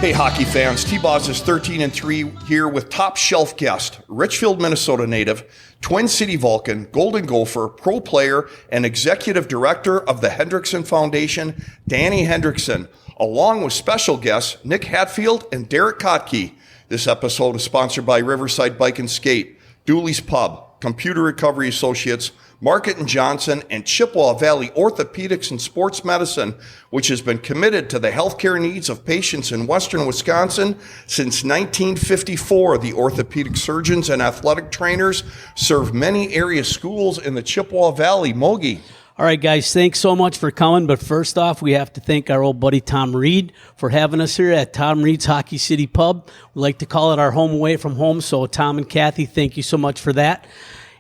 Hey, hockey fans, T-Boz is 13-3 here with top shelf guest, Richfield, Minnesota native, Twin City Vulcan, Golden Gopher, pro player, and executive director of the Hendrickson Foundation, Danny Hendrickson, along with special guests Nick Hatfield and Derek Kotke. This episode is sponsored by Riverside Bike and Skate, Dooley's Pub, Computer Recovery Associates, Market & Johnson, and Chippewa Valley Orthopedics and Sports Medicine, which has been committed to the healthcare needs of patients in western Wisconsin since 1954. The orthopedic surgeons and athletic trainers serve many area schools in the Chippewa Valley. Mogi. All right, guys, thanks so much for coming. But first off, we have to thank our old buddy Tom Reed for having us here at Tom Reed's Hockey City Pub. We like to call it our home away from home. So Tom and Kathy, thank you so much for that.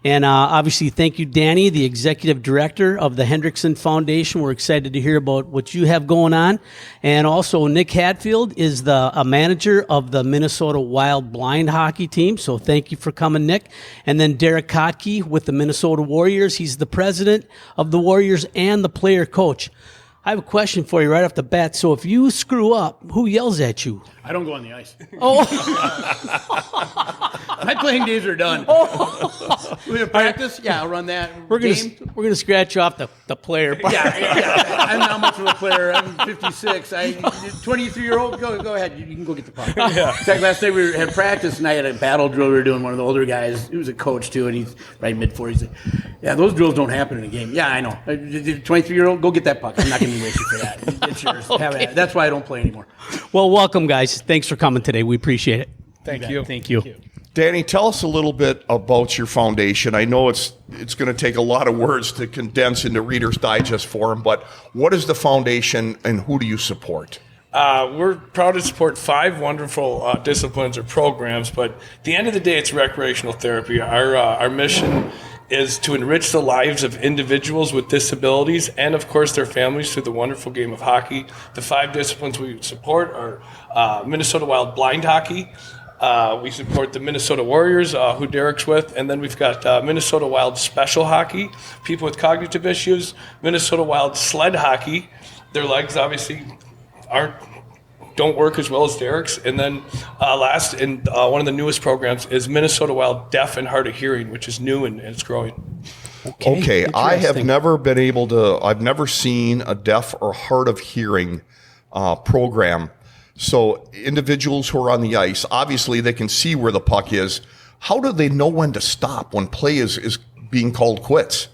And obviously, thank you, Danny, the executive director of the Hendrickson Foundation. We're excited to hear about what you have going on. And also, Nick Hatfield is a manager of the Minnesota Wild blind hockey team. So thank you for coming, Nick. And then Derek Kotke with the Minnesota Warriors. He's the president of the Warriors and the player coach. I have a question for you right off the bat. So if you screw up, who yells at you? I don't go on the ice. Oh. My playing days are done. Oh. We're going to practice? Yeah, I'll run that. We're gonna scratch you off the player part. Yeah. I'm not much of a player. I'm 56. 23-year-old, go ahead. You can go get the puck. Yeah. In fact, last night we had practice, and I had a battle drill we were doing. One of the older guys, he was a coach, too, and he's right mid-40s. Yeah, those drills don't happen in a game. Yeah, I know. 23-year-old, go get that puck. I'm not going to be wasted for that. It's yours. Okay. Have at it. That's why I don't play anymore. Well, welcome, guys. Thanks for coming today. We appreciate it. Thank you. Thank you. Danny, tell us a little bit about your foundation. I know it's going to take a lot of words to condense into Reader's Digest form, but what is the foundation and who do you support? We're proud to support 5 wonderful disciplines or programs, but at the end of the day, it's recreational therapy. Our mission is to enrich the lives of individuals with disabilities and, of course, their families through the wonderful game of hockey. The 5 disciplines we support are Minnesota Wild blind hockey. We support the Minnesota Warriors, who Derek's with, and then we've got Minnesota Wild special hockey, people with cognitive issues, Minnesota Wild sled hockey. Their legs obviously don't work as well as Derek's. And then last, and one of the newest programs is Minnesota Wild Deaf and Hard of Hearing, which is new and it's growing. Okay, I have never I've never seen a deaf or hard of hearing program. So individuals who are on the ice, obviously they can see where the puck is. How do they know when to stop when play is being called quits?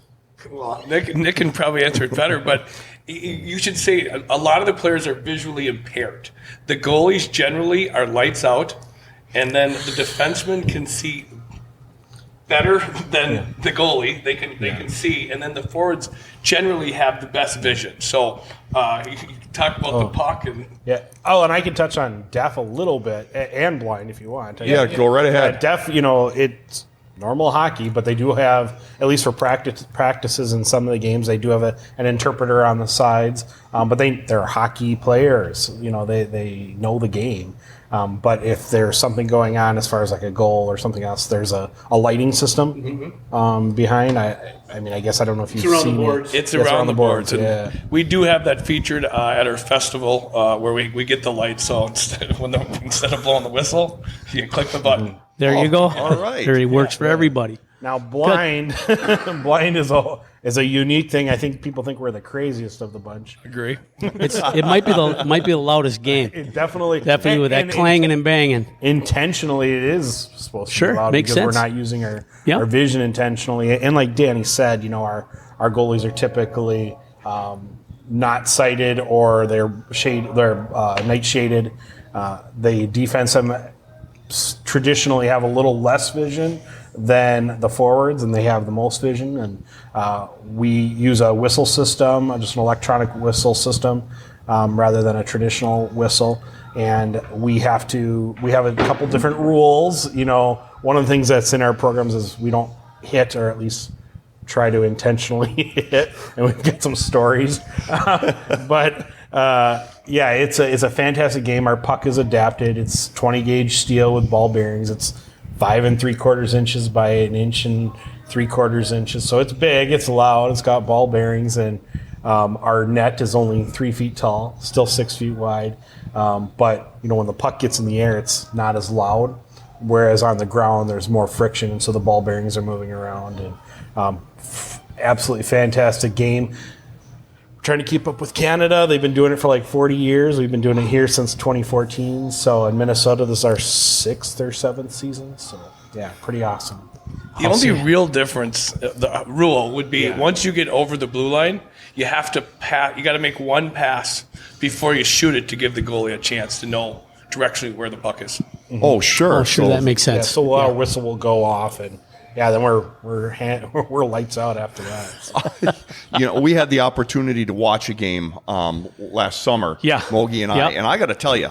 Well, Nick can probably answer it better, but you should say a lot of the players are visually impaired. The goalies generally are lights out, and then the defenseman can see better than the goalie. They can see, and then the forwards generally have the best vision. So you can talk about the puck and and I can touch on deaf a little bit and blind if you want. Go right ahead. Deaf, it's normal hockey, but they do have, at least for practices in some of the games, they do have an interpreter on the sides. But they're hockey players. They know the game. But if there's something going on as far as like a goal or something else, there's a lighting system behind. I guess I don't know if you've seen it. It's around the boards. Yeah. And we do have that featured at our festival where we get the lights. So instead of blowing the whistle, you can click the button. There you go. All right. There it works for everybody. Now, blind is a unique thing. I think people think we're the craziest of the bunch. Agree. It might be the loudest game. It definitely with that clanging and banging. Intentionally, it is supposed to be loud makes because sense. we're not using our vision intentionally. And like Danny said, our goalies are typically not sighted or they're night shaded. The defense traditionally have a little less vision than the forwards, and they have the most vision. And we use a whistle system, just an electronic whistle system, rather than a traditional whistle. And we have a couple different rules. One of the things that's in our programs is we don't hit, or at least try to intentionally hit, and we've got some stories. But it's a fantastic game. Our puck is adapted. It's 20 gauge steel with ball bearings. It's 5 3/4 inches by 1 3/4 inches. So it's big. It's loud. It's got ball bearings, and Our net is only 3 feet tall, still 6 feet wide. But, when the puck gets in the air, it's not as loud. Whereas on the ground, there's more friction, and so the ball bearings are moving around. And absolutely fantastic game. Trying to keep up with Canada. They've been doing it for like 40 years. We've been doing it here since 2014. So in Minnesota, this is our 6th or 7th season. So, yeah, pretty awesome. The only real difference, the rule would be once you get over the blue line, you have to pass. You got to make one pass before you shoot it to give the goalie a chance to know directionally where the puck is. Mm-hmm. Oh, sure. Oh, sure, that makes sense. So our whistle will go off, and then we're lights out after that. We had the opportunity to watch a game last summer. Yeah, Mogi and I, and I got to tell you,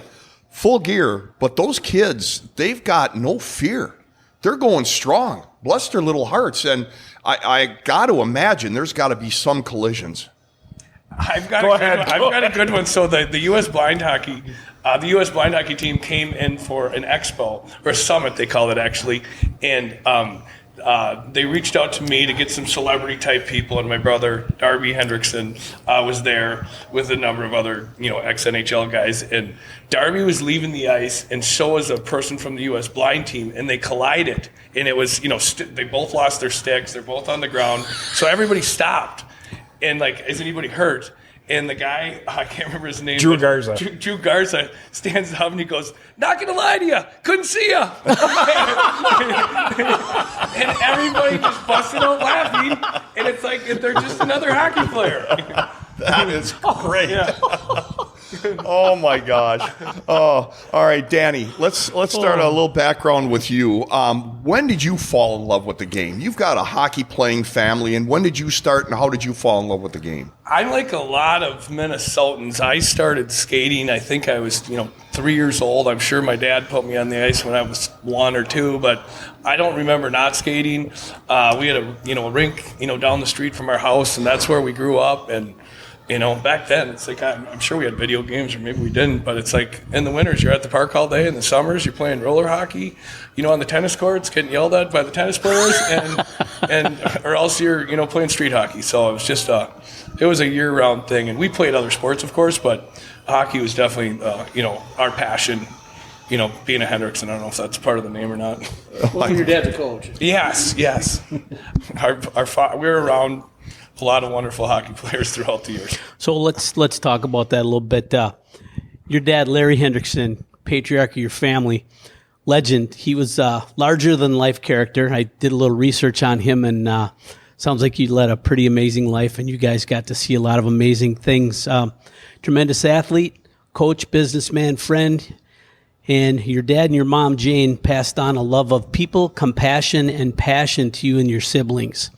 full gear. But those kids, they've got no fear. They're going strong. Bless their little hearts. And I got to imagine there's got to be some collisions. I've got a good one. So the U.S. blind hockey, team came in for an expo or a summit, they call it actually, and they reached out to me to get some celebrity type people, and my brother Darby Hendrickson was there with a number of other ex-NHL guys, and Darby was leaving the ice, and so was a person from the U.S. blind team, and they collided, and it was they both lost their sticks, they're both on the ground, so everybody stopped. And is anybody hurt? And the guy, I can't remember his name. Drew Garza. Drew Garza stands up and he goes, "Not gonna lie to you, couldn't see you." And everybody just busted out laughing. And it's like they're just another hockey player. That is great. Yeah. Oh my gosh. Oh, all right, Danny. Let's start a little background with you. When did you fall in love with the game? You've got a hockey playing family, and when did you start, and how did you fall in love with the game? I'm like a lot of Minnesotans. I started skating. I think I was 3 years old. I'm sure my dad put me on the ice when I was 1 or 2, but I don't remember not skating. We had a rink down the street from our house, and that's where we grew up. And back then, it's like I'm sure we had video games, or maybe we didn't, but it's like in the winters, you're at the park all day. In the summers, you're playing roller hockey, on the tennis courts, getting yelled at by the tennis players, and or else you're playing street hockey. So it was just it was a year-round thing, and we played other sports, of course, but hockey was definitely our passion. Being a Hendrickson, I don't know if that's part of the name or not. Well, your dad's a coach. Yes. We were around a lot of wonderful hockey players throughout the years. So let's talk about that a little bit. Your dad, Larry Hendrickson, patriarch of your family, legend. He was a larger-than-life character. I did a little research on him, and sounds like you led a pretty amazing life, and you guys got to see a lot of amazing things. Tremendous athlete, coach, businessman, friend, and your dad and your mom, Jane, passed on a love of people, compassion, and passion to you and your siblings.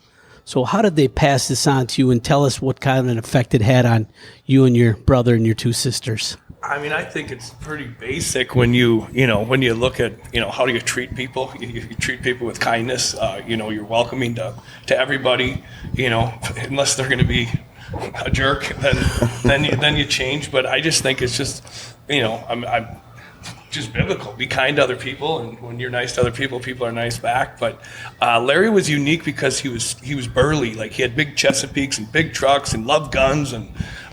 So how did they pass this on to you, and tell us what kind of an effect it had on you and your brother and your 2 sisters? I mean, I think it's pretty basic when you look at, how do you treat people? You treat people with kindness. You're welcoming to everybody, unless they're going to be a jerk, then you change. But I just think it's just, I'm just biblical. Be kind to other people, and when you're nice to other people, people are nice back. But Larry was unique because he was burly. Like, he had big Chesapeakes and big trucks and loved guns. And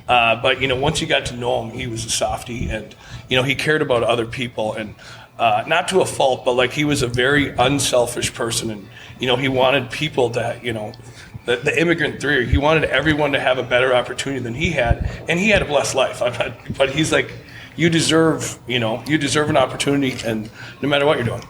but once you got to know him, he was a softie, and he cared about other people, and not to a fault, but like, he was a very unselfish person, and he wanted people to the immigrant theory. He wanted everyone to have a better opportunity than he had, and he had a blessed life. But he's like, you deserve an opportunity, and no matter what you're doing.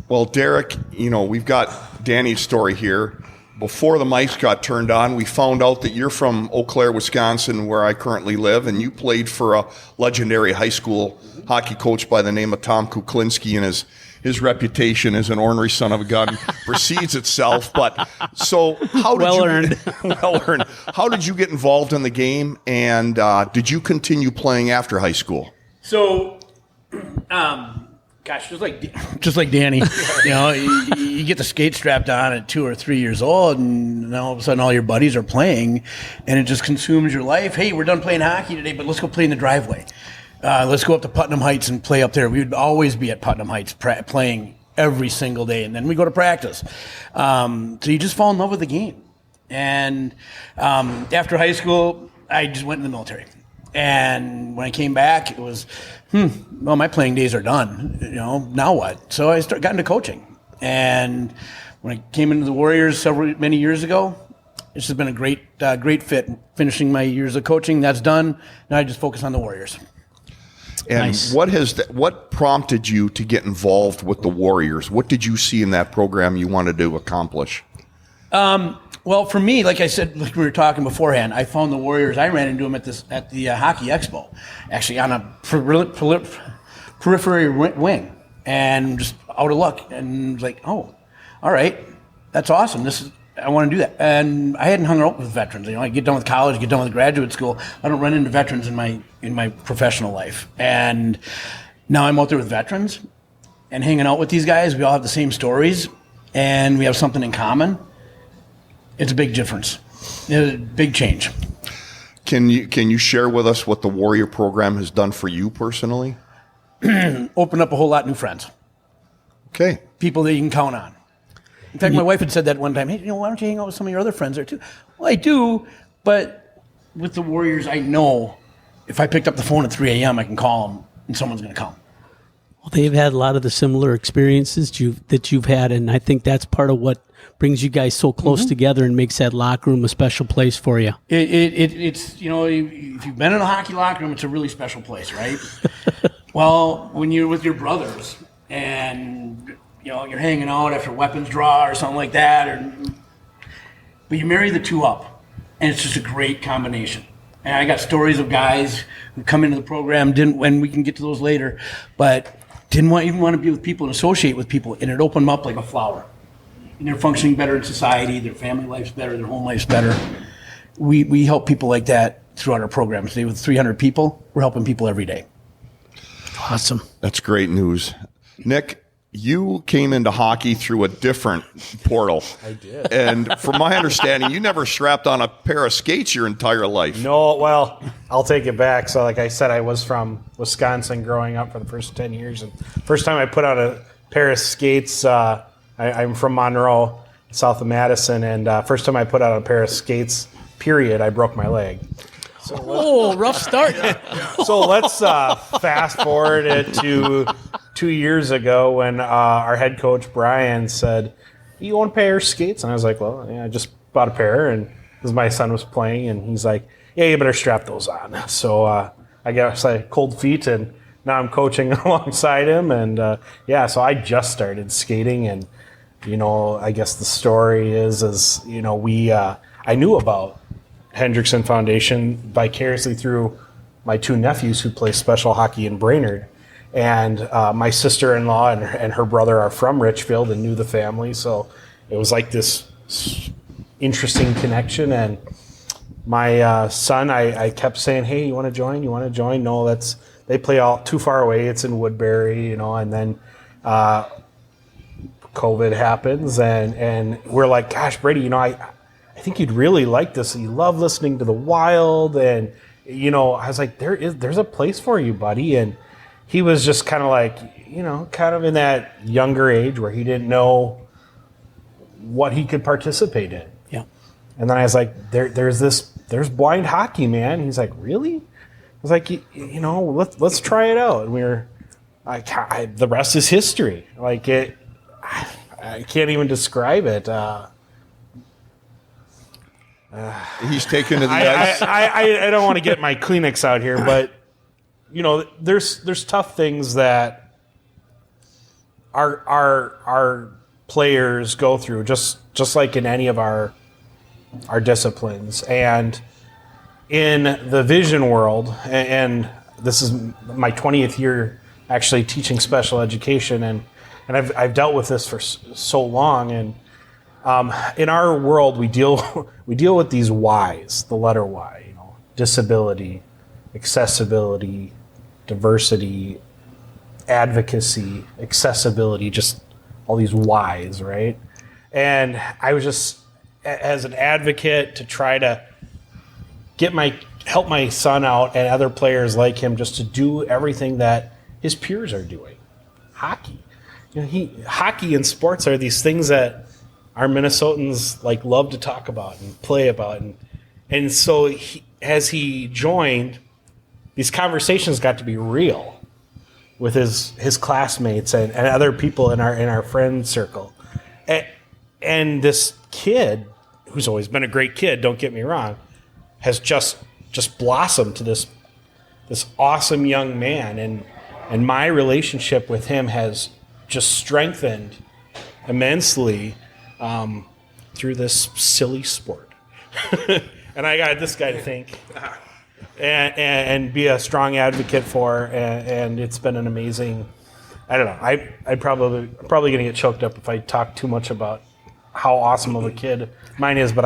Well, Derek, we've got Danny's story here. Before the mics got turned on, we found out that you're from Eau Claire, Wisconsin, where I currently live, and you played for a legendary high school hockey coach by the name of Tom Kuklinski, and his reputation as an ornery son of a gun precedes itself. But so how did well earned. How did you get involved in the game, and did you continue playing after high school? So, just like Danny, you get the skate strapped on at 2 or 3 years old, and all of a sudden all your buddies are playing, and it just consumes your life. Hey, we're done playing hockey today, but let's go play in the driveway. Let's go up to Putnam Heights and play up there. We would always be at Putnam Heights playing every single day, and then we go to practice. So you just fall in love with the game. And after high school, I just went in the military. And when I came back, it was, well, my playing days are done. Now what? So I got into coaching. And when I came into the Warriors many years ago, this has been a great fit. Finishing my years of coaching, that's done. Now I just focus on the Warriors. And Nice. what prompted you to get involved with the Warriors? What did you see in that program you wanted to accomplish? Well, for me, like I said, like we were talking beforehand, I found the Warriors. I ran into them at the Hockey Expo, actually on a periphery wing, and just out of luck, and was like, oh, all right, that's awesome. I want to do that. And I hadn't hung out with veterans. I get done with college, get done with graduate school. I don't run into veterans in my professional life. And now I'm out there with veterans and hanging out with these guys. We all have the same stories, and we have something in common. It's a big difference. It's a big change. Can you share with us what the Warrior program has done for you personally? Opened up a whole lot of new friends. Okay. People that you can count on. In fact, my wife had said that one time, hey, why don't you hang out with some of your other friends there too? Well, I do, but with the Warriors, I know if I picked up the phone at 3 a.m., I can call them and someone's going to come. Well, they've had a lot of the similar experiences that you've had, and I think that's part of what brings you guys so close together and makes that locker room a special place for you. It's if you've been in a hockey locker room, it's a really special place, right? Well, when you're with your brothers and you're hanging out after weapons draw or something like that, but you marry the two up, and it's just a great combination. And I got stories of guys who come into the program, and we can get to those later, but didn't even want to be with people and associate with people, and it opened them up like a flower. And they're functioning better in society, their family life's better, their home life's better. We help people like that throughout our programs. Today with 300 people, we're helping people every day. Awesome. That's great news. Nick, you came into hockey through a different portal. I did. And from my understanding, you never strapped on a pair of skates your entire life. No, well, I'll take it back. So like I said, I was from Wisconsin growing up for the first 10 years. And first time I put on a pair of skates, I'm from Monroe, south of Madison. And first time I put on a pair of skates, period, I broke my leg. Rough start. So let's fast forward it to 2 years ago when our head coach, Brian, said, you want a pair of skates? And I was like, well, yeah, I just bought a pair. And because my son was playing, and he's like, yeah, you better strap those on. So I guess I cold feet, and now I'm coaching alongside him. And so I just started skating. And, I guess the story is I knew about Hendrickson Foundation vicariously through my two nephews who play special hockey in Brainerd. And my sister-in-law and her brother are from Richfield and knew the family. So it was like this interesting connection. And my son, I kept saying, hey, you want to join? You want to join? No, they play all too far away. It's in Woodbury, and then COVID happens. And we're like, gosh, Brady, I think you'd really like this. You love listening to the Wild. And, I was like, there's a place for you, buddy. And he was just kind of like, kind of in that younger age where he didn't know what he could participate in. Yeah. And then I was like, there's blind hockey, man. He's like, really? I was like, let's try it out. And the rest is history. Like I can't even describe it. He's taken to the ice. I don't want to get my Kleenex out here, but there's tough things that our players go through, just like in any of our disciplines. And in the vision world, and this is my 20th year actually teaching special education, and I've dealt with this for so long. And in our world, we deal with these Y's, the letter Y, disability, accessibility, diversity, advocacy, accessibility, just all these Y's, right? And I was just, as an advocate, to try to help my son out and other players like him, just to do everything that his peers are doing. Hockey. Hockey and sports are these things that our Minnesotans like love to talk about and play about, and so as he joined, these conversations got to be real with his classmates and other people in our friend circle, and this kid, who's always been a great kid, don't get me wrong, has just blossomed to this awesome young man, and my relationship with him has just strengthened immensely through this silly sport. And I got this guy to thank and be a strong advocate for, and it's been an amazing. I don't know. I'm probably going to get choked up if I talk too much about how awesome of a kid mine is, but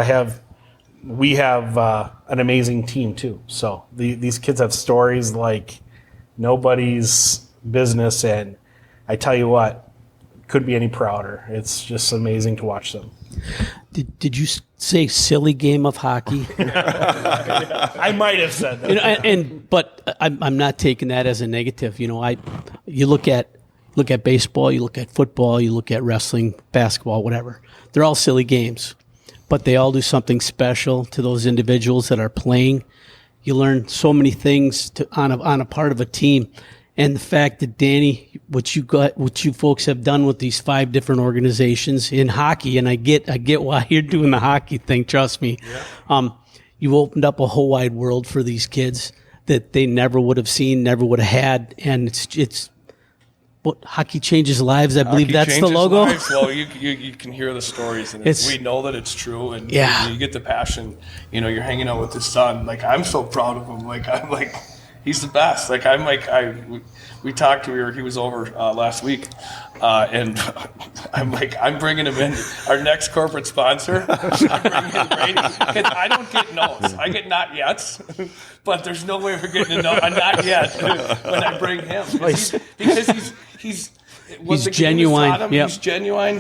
we have an amazing team too. So these kids have stories like nobody's business, and I tell you what, couldn't be any prouder. It's just amazing to watch them. Did you say silly game of hockey? I might have said that. But I'm not taking that as a negative. You look at baseball, you look at football, you look at wrestling, basketball, whatever. They're all silly games, but they all do something special to those individuals that are playing. You learn so many things on a part of a team. And the fact that, Danny, what you folks have done with these 5 different organizations in hockey, and I get why you're doing the hockey thing, trust me. Yeah. You opened up a whole wide world for these kids that they never would have seen, never would have had, and it's what hockey changes lives. I believe that's the logo. Lives. Well, you can hear the stories, and we know that it's true, and you get the passion. You're hanging out with his son. Like, I'm so proud of him. He's the best. We talked to he was over last week, and I'm bringing him in, our next corporate sponsor. I'm bringing in Brady, because I don't get no's. I get not yets, but there's no way we're getting a not yet when I bring him. Because he's genuine. He's genuine.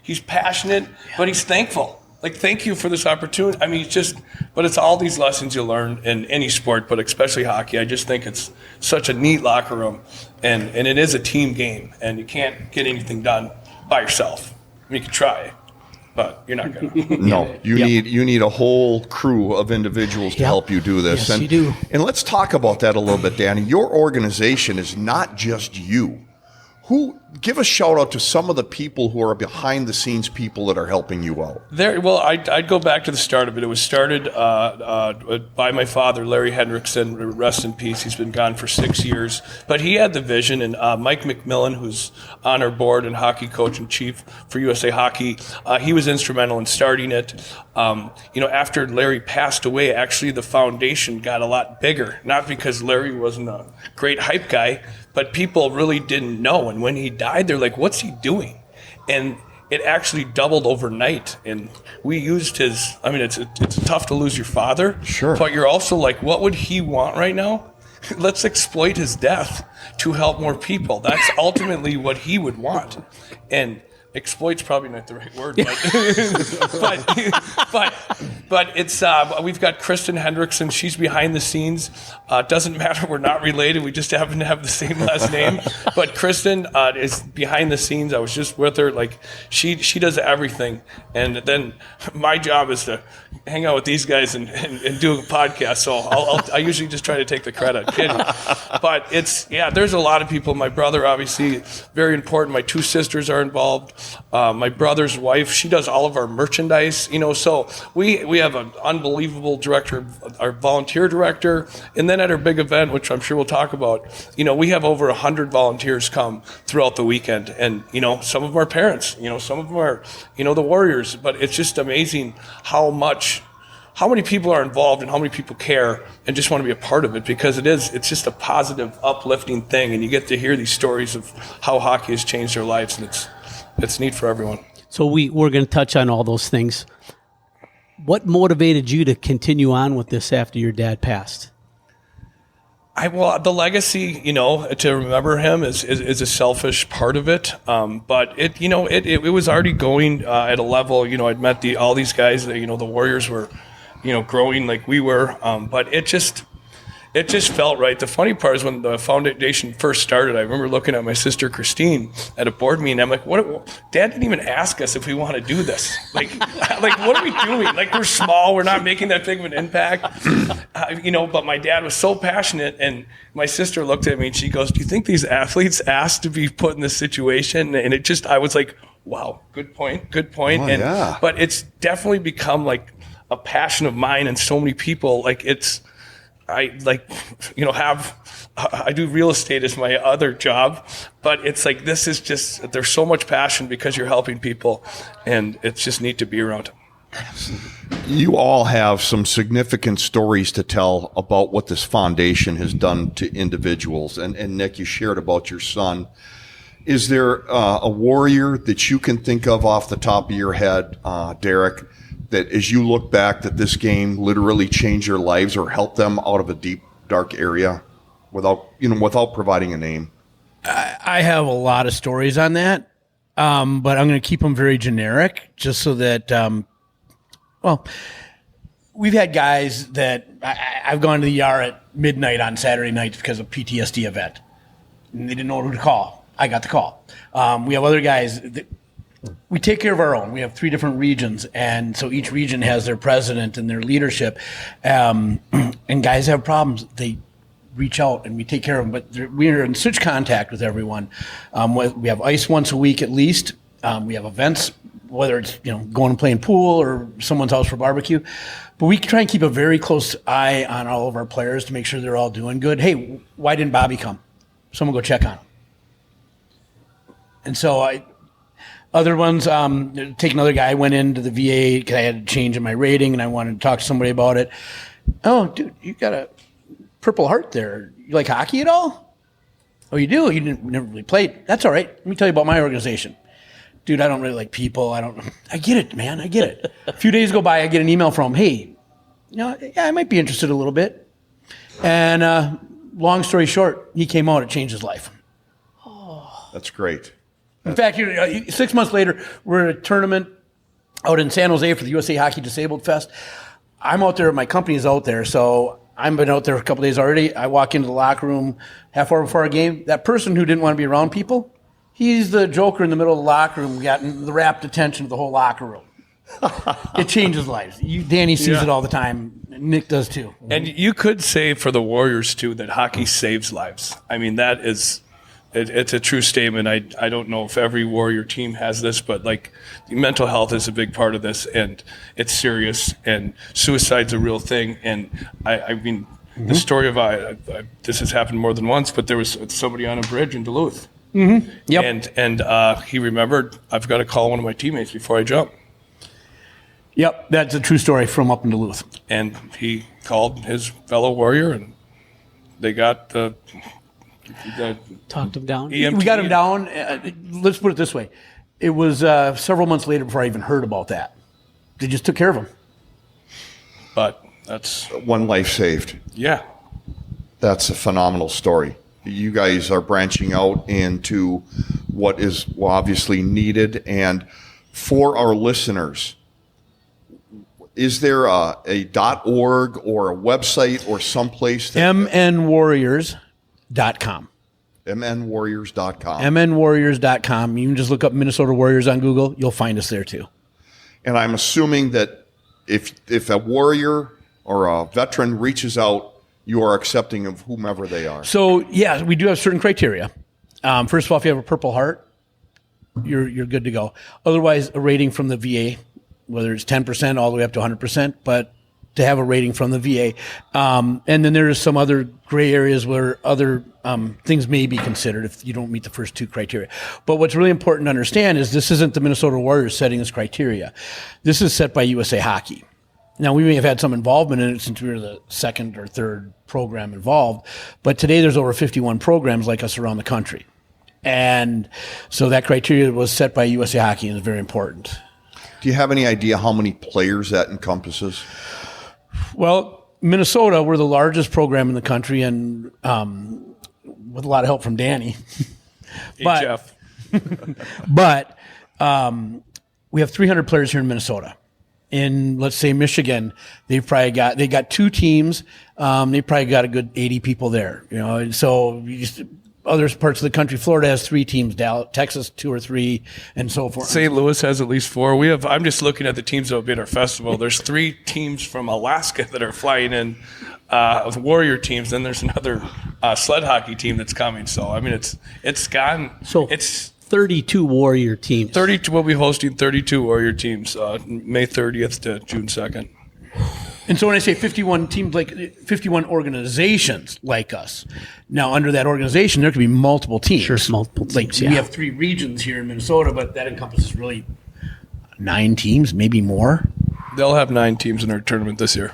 He's passionate, but he's thankful. Thank you for this opportunity. I mean, but it's all these lessons you learn in any sport, but especially hockey. I just think it's such a neat locker room, and it is a team game, and you can't get anything done by yourself. I mean, you can try, but you're not going to. No, you need a whole crew of individuals to help you do this. Yes, you do. And let's talk about that a little bit, Danny. Your organization is not just you. Give a shout out to some of the people who are behind the scenes people that are helping you out. I'd go back to the start of it. It was started by my father, Hendrickson, rest in peace. He's been gone for 6 years, but he had the vision, and Mike McMillan, who's on our board and hockey coach and chief for USA Hockey, he was instrumental in starting it. After Larry passed away, actually the foundation got a lot bigger, not because Larry wasn't a great hype guy, but people really didn't know. And when he died, they're like, what's he doing? And it actually doubled overnight. And we used his, it's tough to lose your father. Sure. But you're also like, what would he want right now? Let's exploit his death to help more people. That's ultimately what he would want. And exploit's probably not the right word, but it's we've got Kristen Hendrickson. She's behind the scenes. Doesn't matter, we're not related. We just happen to have the same last name. But Kristen is behind the scenes. I was just with her. She does everything, and then my job is to hang out with these guys and do a podcast. So I usually just try to take the credit. Kidding. But there's a lot of people. My brother, obviously, very important. My 2 sisters are involved. My brother's wife, she does all of our merchandise, so we have an unbelievable director, our volunteer director, and then at our big event, which I'm sure we'll talk about, we have over 100 volunteers come throughout the weekend, and some of them are parents, some of them are the Warriors, but it's just amazing how many people are involved and how many people care and just want to be a part of it, because it's just a positive, uplifting thing, and you get to hear these stories of how hockey has changed their lives, and it's neat for everyone. So we're going to touch on all those things. What motivated you to continue on with this after your dad passed? The legacy, to remember him is a selfish part of it. But it was already going at a level. I'd met all these guys. The Warriors were, growing like we were. But it just felt right. The funny part is when the foundation first started, I remember looking at my sister Christine at a board meeting. I'm like, "What? Dad didn't even ask us if we want to do this. Like, what are we doing? Like, we're small. We're not making that big of an impact, But my dad was so passionate, and my sister looked at me and she goes, "Do you think these athletes asked to be put in this situation?" And I was like, "Wow, good point." Oh, yeah. But it's definitely become like a passion of mine and so many people. Like I do real estate as my other job, but it's like, this is just, there's so much passion because you're helping people, and it's just neat to be around. You all have some significant stories to tell about what this foundation has done to individuals. And Nick, you shared about your son. Is there a warrior that you can think of off the top of your head, Derek, that as you look back, that this game literally changed their lives or helped them out of a deep, dark area without providing a name? I have a lot of stories on that, but I'm going to keep them very generic just so that, we've had guys that I've gone to the ER at midnight on Saturday nights because of PTSD event, and they didn't know who to call. I got the call. We have other guys that we take care of our own. We have 3 different regions, and so each region has their president and their leadership. And guys have problems. They reach out, and we take care of them. But we are in such contact with everyone. We have ice once a week at least. We have events, whether it's going and playing pool or someone's house for barbecue. But we try and keep a very close eye on all of our players to make sure they're all doing good. Hey, why didn't Bobby come? Someone go check on him. And so other ones, take another guy. I went into the VA because I had a change in my rating and I wanted to talk to somebody about it. "Oh, dude, you got a Purple Heart there. You like hockey at all?" "Oh, you do? You never really played?" "That's all right. Let me tell you about my organization." "Dude, I don't really like people. I get it, man. I get it." A few days go by, I get an email from him. "Hey, I might be interested a little bit." And long story short, he came out. It changed his life. That's great. In fact, 6 months later, we're at a tournament out in San Jose for the USA Hockey Disabled Fest. I'm out there, my company's out there, so I've been out there a couple days already. I walk into the locker room half hour before a game. That person who didn't want to be around people, he's the joker in the middle of the locker room, getting the rapt attention of the whole locker room. It changes lives. Danny sees it all the time. Nick does too. And you could say for the Warriors too that hockey saves lives. I mean, that is... It's a true statement. I don't know if every Warrior team has this, but like mental health is a big part of this, and it's serious. And suicide's a real thing. And I mean, the story of this has happened more than once, but there was somebody on a bridge in Duluth. Mm-hmm. Yep. And he remembered, "I've got to call one of my teammates before I jump." Yep, that's a true story from up in Duluth. And he called his fellow Warrior, and they got the Talked him down. We got him down. Let's put it this way. It was several months later before I even heard about that. They just took care of him. But that's... One life saved. Yeah. That's a phenomenal story. You guys are branching out into what is obviously needed. And for our listeners, is there a .org or a website or someplace? MNWarriors.com. MNWarriors.com. MNWarriors.com. You can just look up Minnesota Warriors on Google. You'll find us there too. And I'm assuming that if a Warrior or a veteran reaches out, you are accepting of whomever they are. So, yeah, we do have certain criteria. First of all, if you have a Purple Heart, you're good to go. Otherwise, a rating from the VA, whether it's 10% all the way up to 100%, but to have a rating from the VA. And then there's some other gray areas where other things may be considered if you don't meet the first 2 criteria. But what's really important to understand is this isn't the Minnesota Warriors setting this criteria. This is set by USA Hockey. Now, we may have had some involvement in it since we were the 2nd or 3rd program involved, but today there's over 51 programs like us around the country. And so that criteria was set by USA Hockey and is very important. Do you have any idea how many players that encompasses? Well, Minnesota, we're the largest program in the country, and with a lot of help from Danny. Hey, Jeff. But we have 300 players here in Minnesota. in, let's say, Michigan, they got 2 teams. They probably got a good 80 people there, and so other parts of the country, Florida has 3 teams, Texas 2 or 3, and so forth. St. Louis has at least 4. I'm just looking at the teams that will be at our festival. There's 3 teams from Alaska that are flying in, Warrior teams. Then there's another sled hockey team that's coming. So I mean, it's gone. So it's 32 Warrior teams. 32. We'll be hosting 32 Warrior teams, May 30th to June 2nd. And so when I say 51 teams, like 51 organizations like us, now under that organization, there could be multiple teams. Sure, multiple teams, We have 3 regions here in Minnesota, but that encompasses really 9 teams, maybe more. They'll have 9 teams in our tournament this year.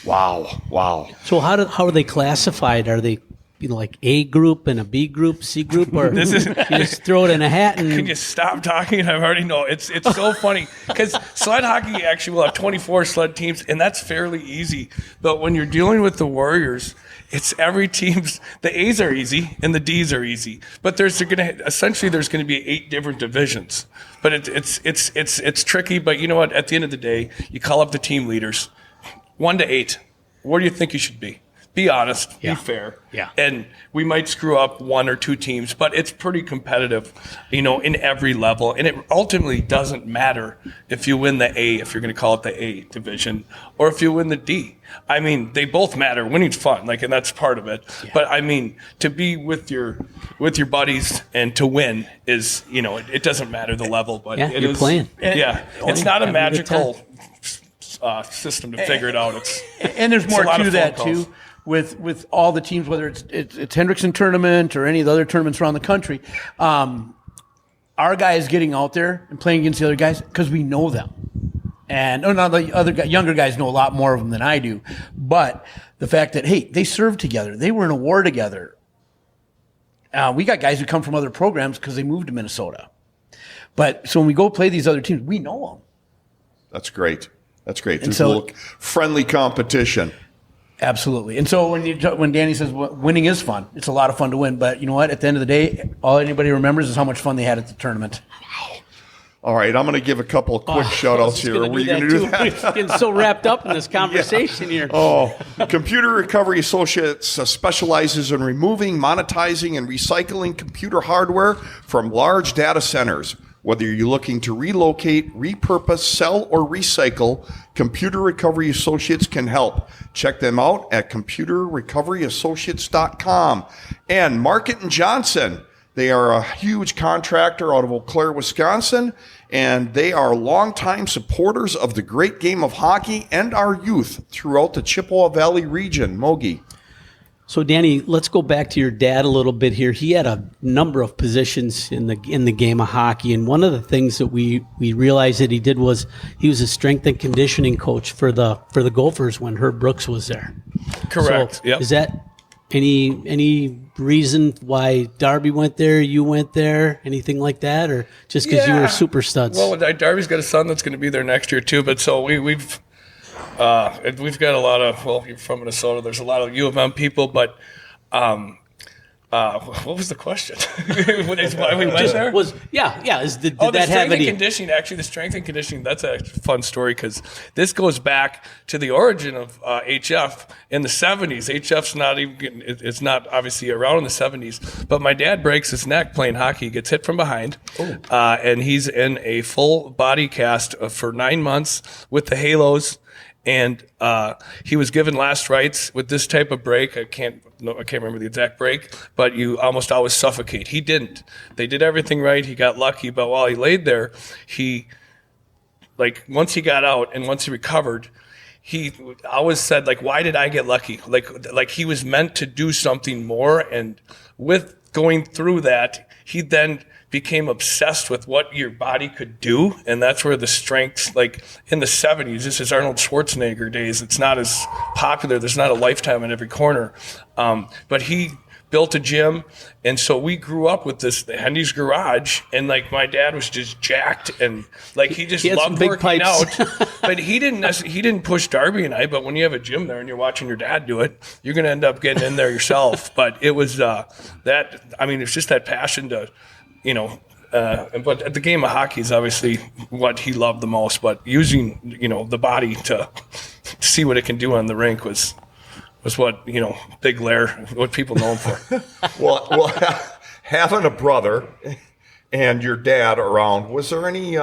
Wow. So how are they classified? Are they like A group and a B group, C group, or you just throw it in a hat? And can you stop talking? I already know. It's so funny because sled hockey actually will have 24 sled teams, and that's fairly easy. But when you're dealing with the Warriors, it's every team's. The A's are easy and the D's are easy, but there's going to be 8 different divisions. But it's tricky. But you know what? At the end of the day, you call up the team leaders, 1 to 8. Where do you think you should be? Be honest, be fair. Yeah. And we might screw up 1 or 2 teams, but it's pretty competitive, in every level. And it ultimately doesn't matter if you win the A, if you're going to call it the A division, or if you win the D. I mean, they both matter. Winning's fun, and that's part of it. Yeah. But I mean, to be with your buddies and to win is, it doesn't matter the level, but you're playing. It's not a magical system to figure it out. And there's more to that too. With all the teams, whether it's Hendrickson tournament or any of the other tournaments around the country, our guys getting out there and playing against the other guys because we know them. And the other younger guys know a lot more of them than I do. But the fact that, hey, they served together. They were in a war together. We got guys who come from other programs because they moved to Minnesota. But so when we go play these other teams, we know them. That's great. There's a little friendly competition. Absolutely. And so when Danny says winning is fun, it's a lot of fun to win. But you know what? At the end of the day, all anybody remembers is how much fun they had at the tournament. Wow. All right, I'm going to give a couple of quick shout-outs here. Are we going to do that? We're getting so wrapped up in this conversation here. Oh, Computer Recovery Associates specializes in removing, monetizing, and recycling computer hardware from large data centers. Whether you're looking to relocate, repurpose, sell, or recycle, Computer Recovery Associates can help. Check them out at computerrecoveryassociates.com. And Market & Johnson. They are a huge contractor out of Eau Claire, Wisconsin, and they are longtime supporters of the great game of hockey and our youth throughout the Chippewa Valley region. Mogi. So, Danny, let's go back to your dad a little bit here. He had a number of positions in the game of hockey, and one of the things that we realized that he did was he was a strength and conditioning coach for the Gophers when Herb Brooks was there. Correct. So, is that any reason why Darby went there, you went there, anything like that, or just because you were super studs? Well, Darby's got a son that's going to be there next year too. But so we've got a lot of, well, you're from Minnesota. There's a lot of U of M people, but what was the question? Why we went there? Did that have any? Conditioning, actually, the strength and conditioning, that's a fun story because this goes back to the origin of HF in the 70s. HF's it's not obviously around in the 70s, but my dad breaks his neck playing hockey, gets hit from behind, and he's in a full body cast for 9 months with the halos. And he was given last rites with this type of break. I can't remember the exact break, but you almost always suffocate. He didn't. They did everything right. He got lucky, but while he laid there, once he got out and once he recovered, he always said, why did I get lucky? Like he was meant to do something more. And with going through that, he then became obsessed with what your body could do, and that's where the strengths, in the 70s, this is Arnold Schwarzenegger days, it's not as popular, there's not a Lifetime in every corner, but he built a gym, and so we grew up with this, the Hendy's Garage, and my dad was just jacked, and he just loved working out, but he didn't push Darby and I, but when you have a gym there and you're watching your dad do it, you're going to end up getting in there yourself, but it was it's just that passion to, But the game of hockey is obviously what he loved the most. But using, the body to see what it can do on the rink was what, Big Lair, what people know him for. Well, having a brother and your dad around, was there any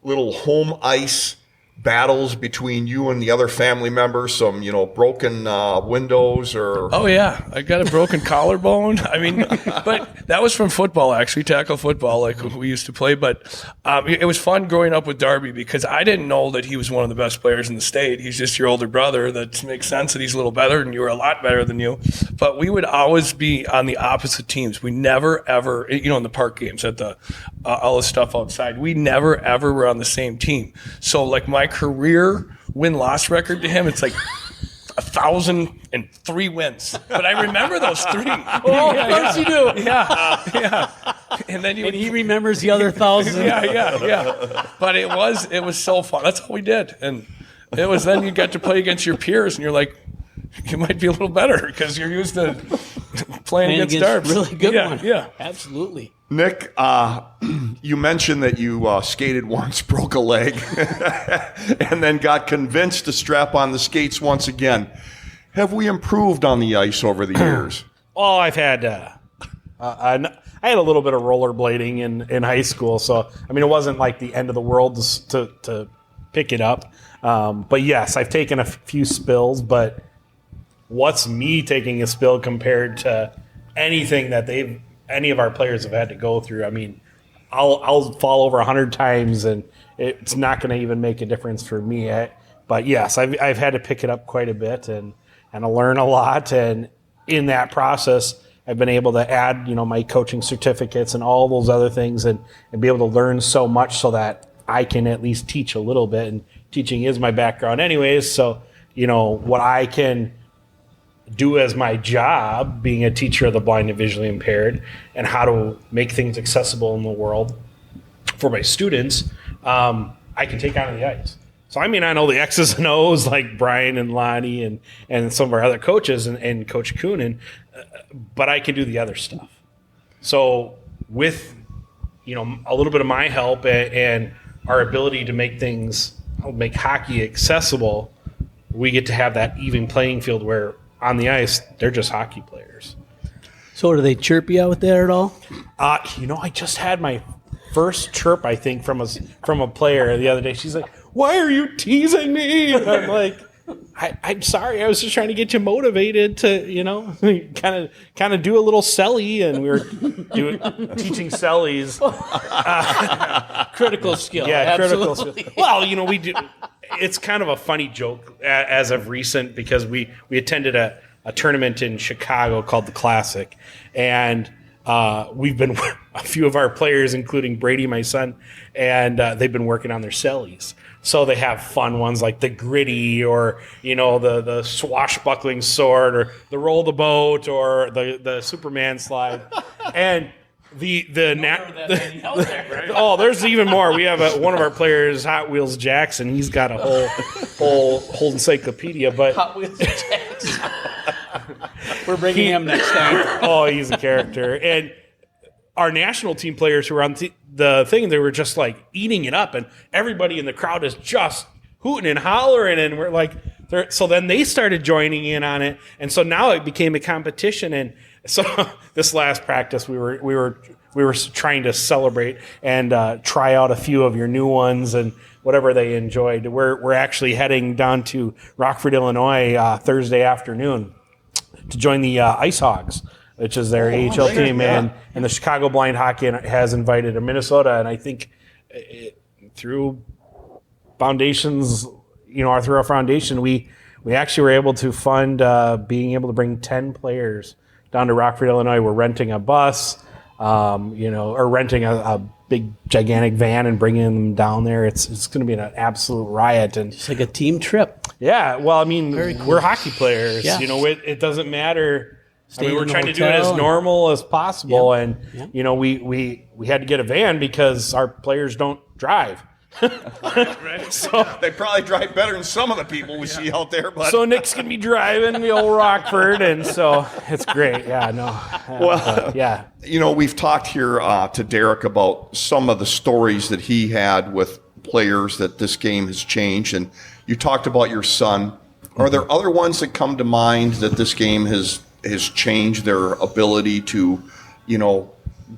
little home ice battles between you and the other family members? Some, broken windows or? Oh yeah, I got a broken collarbone. I mean, but that was from football, actually, tackle football, like we used to play. But it was fun growing up with Darby because I didn't know that he was one of the best players in the state. He's just your older brother. That makes sense that he's a little better and you were a lot better than you. But we would always be on the opposite teams. We never ever, in the park games at the all the stuff outside, we never ever were on the same team. So like my career win-loss record to him, it's like 1,003 wins. But I remember those three. Oh, of course you do. Yeah. And then he remembers the other 1,000. Yeah. But it was so fun. That's all we did. And it was then you got to play against your peers, and you're like, you might be a little better because you're used to playing against Darbs. Really good one. Yeah. Absolutely. Nick, you mentioned that you skated once, broke a leg, and then got convinced to strap on the skates once again. Have we improved on the ice over the years? Oh, I've had I had a little bit of rollerblading in high school, so I mean it wasn't like the end of the world to pick it up. But yes, I've taken a few spills. But what's me taking a spill compared to anything that any of our players have had to go through? I mean, I'll fall over 100 times and it's not going to even make a difference for me. But yes, I've had to pick it up quite a bit and learn a lot. And in that process, I've been able to add, my coaching certificates and all those other things and be able to learn so much so that I can at least teach a little bit. And teaching is my background anyways. So, what I can do as my job, being a teacher of the blind and visually impaired, and how to make things accessible in the world for my students, I can take on the ice. So I mean, I know the X's and O's like Brian and Lonnie and some of our other coaches and Coach Coonan, but I can do the other stuff. So with a little bit of my help and our ability to make hockey accessible, we get to have that even playing field where on the ice, they're just hockey players. So do they chirp you out there at all? I just had my first chirp, I think, from a player the other day. She's like, "Why are you teasing me?" And I'm like, I'm sorry. I was just trying to get you motivated to, kind of do a little celly, and we were teaching cellies. Critical skill. Yeah, absolutely. critical skill. Well, we do. It's kind of a funny joke as of recent because we attended a tournament in Chicago called the Classic, and we've been a few of our players, including Brady, my son, and they've been working on their cellies. So they have fun ones like the gritty, or the swashbuckling sword, or the roll the boat, or the Superman slide, and there's even more. We have one of our players, Hot Wheels Jackson. He's got a whole encyclopedia. But Hot Wheels Jackson. We're bringing him next time. Oh, he's a character. And our national team players who were on the thing, they were just like eating it up, and everybody in the crowd is just hooting and hollering, and we're like, so then they started joining in on it, and so now it became a competition. And so this last practice, we were trying to celebrate and try out a few of your new ones and whatever they enjoyed. We're actually heading down to Rockford, Illinois, Thursday afternoon to join the Ice Hogs, which is their AHL team, and the Chicago Blind Hockey has invited Minnesota, and I think through foundations, through our foundation, we actually were able to fund being able to bring 10 players down to Rockford, Illinois. We're renting a bus, or renting a big gigantic van and bringing them down there. It's going to be an absolute riot, and it's like a team trip. Yeah, well, I mean, cool. We're hockey players. Yeah. It doesn't matter. We're trying to do hotel it as normal as possible, Yep. and we had to get a van because our players don't drive. So They probably drive better than some of the people we see out there. But so Nick's gonna be driving the old Rockford, and so it's great. Yeah, no. Yeah. you know, we've talked here to Derek about some of the stories that he had with players that this game has changed, and you talked about your son. Are there other ones that come to mind that this game has changed their ability to, you know,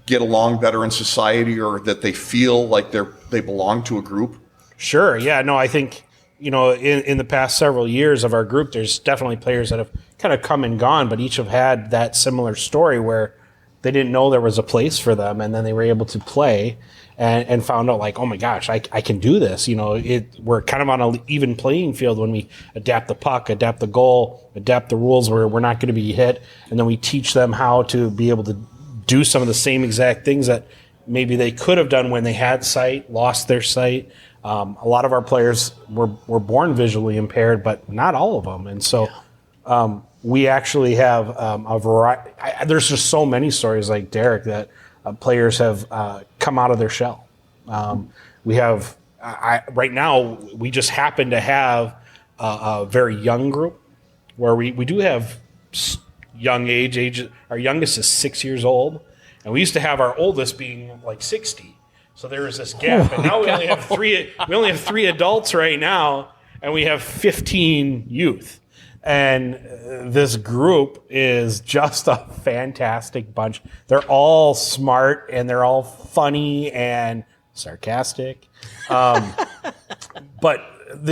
get along better in society, or that they feel like they belong to a group? Sure. Yeah. No, I think, you know, in the past several years of our group, there's definitely players that have kind of come and gone, but each have had that similar story where they didn't know there was a place for them, and then they were able to play and found out, like, oh my gosh, I can do this. You know, we're kind of on an even playing field when we adapt the puck, adapt the goal, adapt the rules where we're not going to be hit, and then we teach them how to be able to do some of the same exact things that maybe they could have done when they had sight, lost their sight. A lot of our players were born visually impaired, but not all of them. And so we actually have a variety. There's just so many stories like Derek that players have come out of their shell. We have, right now, we just happen to have a very young group where we do have young age. Our youngest is 6 years old, and we used to have our oldest being like 60. So there was this gap, and now we only have three. We only have 3 adults right now, and we have 15 youth. And this group is just a fantastic bunch. They're all smart, and they're all funny and sarcastic. But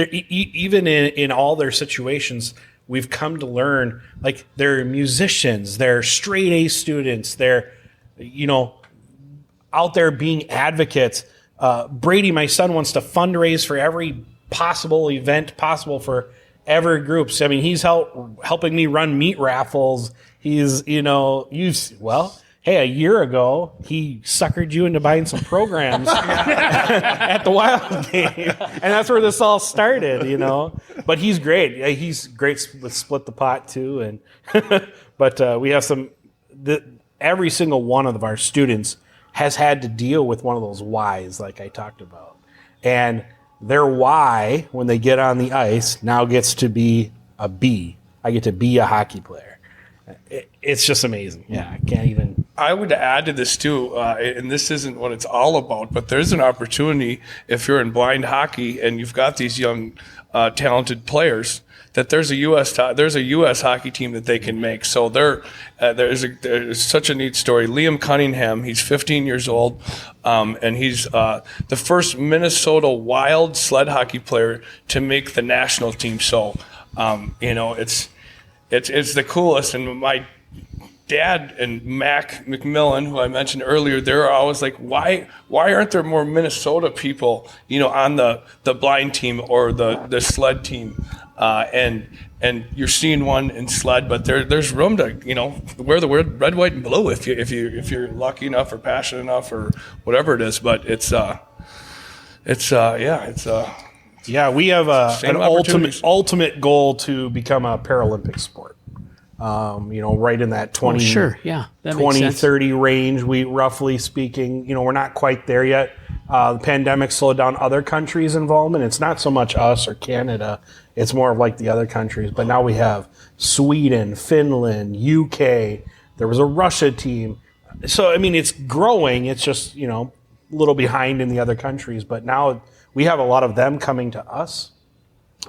even in all their situations, we've come to learn, like, they're musicians, they're straight A students, they're, you know, out there being advocates. Brady, my son, wants to fundraise for every possible event possible for every group. So, I mean, he's helping me run meat raffles. He's, you know, hey, a year ago, he suckered you into buying some programs at the Wild game. And that's where this all started, you know. But he's great. He's great with Split the Pot, too. And but we have every single one of our students has had to deal with one of those whys, like I talked about. And their why, when they get on the ice, now gets to be a B. I get to be a hockey player. It's just amazing. Yeah, I can't even. I would add to this too, and this isn't what it's all about, but there's an opportunity if you're in blind hockey and you've got these young, talented players, that there's a U.S. hockey team that they can make. So there's such a neat story. Liam Cunningham, he's 15 years old, and he's the first Minnesota Wild sled hockey player to make the national team. So, you know, it's the coolest. And my dad and Mac McMillan, who I mentioned earlier, they're always like, why aren't there more Minnesota people, you know, on the blind team or the sled team? And you're seeing one in sled, but there's room to, you know, wear the word red, white, and blue if you're lucky enough or passionate enough or whatever it is. But we have an ultimate goal to become a Paralympic sport. You know, right in that 20, sure. Yeah, that 20, makes sense. 30 range, we roughly speaking, you know, we're not quite there yet. The pandemic slowed down other countries' involvement. It's not so much us or Canada. It's more of like the other countries. But now we have Sweden, Finland, UK. There was a Russia team. So, I mean, it's growing. It's just, you know, a little behind in the other countries. But now we have a lot of them coming to us.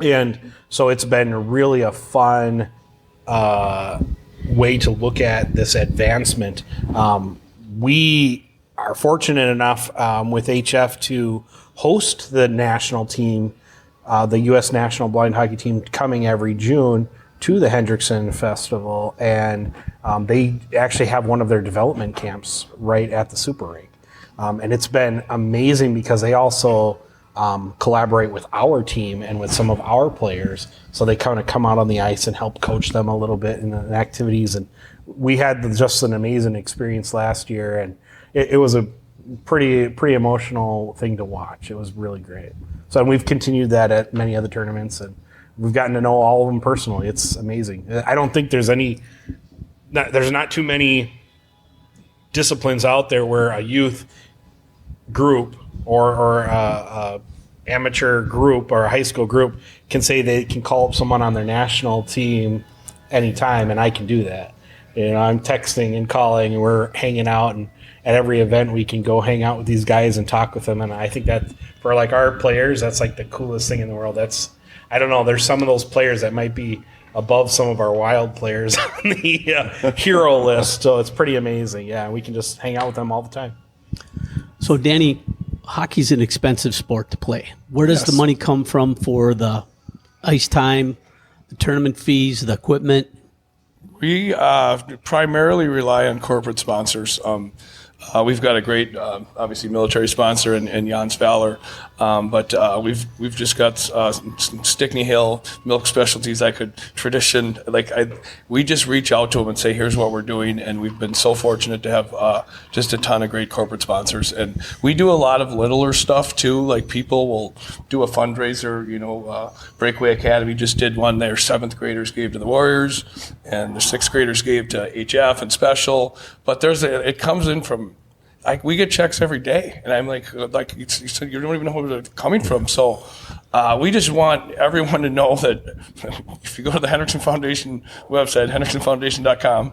And so it's been really a fun way to look at this advancement. We are fortunate enough with HF to host the national team, the U.S. National Blind Hockey Team, coming every June to the Hendrickson Festival, and they actually have one of their development camps right at the Super Rink. And it's been amazing because they also collaborate with our team and with some of our players, so they kind of come out on the ice and help coach them a little bit in activities. And we had just an amazing experience last year, and it was a pretty emotional thing to watch. It was really great. So, and we've continued that at many other tournaments, and we've gotten to know all of them personally. It's amazing. I don't think there's not too many disciplines out there where a youth group or amateur group or a high school group can say they can call up someone on their national team anytime, and I can do that. I'm texting and calling, and we're hanging out, and at every event we can go hang out with these guys and talk with them. And I think that for like our players, that's like the coolest thing in the world. I don't know, there's some of those players that might be above some of our wild players on the hero list, so it's pretty amazing. Yeah, we can just hang out with them all the time. So Danny, hockey's an expensive sport to play. Where does the money come from for the ice time, the tournament fees, the equipment? We primarily rely on corporate sponsors. We've got a great, obviously, military sponsor in Jans Valor, but we've just got Stickney Hill, Milk Specialties, Tradition. We just reach out to them and say, here's what we're doing, and we've been so fortunate to have just a ton of great corporate sponsors. And we do a lot of littler stuff too. Like people will do a fundraiser. Breakaway Academy just did one. Their 7th graders gave to the Warriors, and the 6th graders gave to HF and Special. But it comes in from. We get checks every day, and I'm like you said, you don't even know where they're coming from. So we just want everyone to know that if you go to the Hendrickson Foundation website, hendricksonfoundation.com,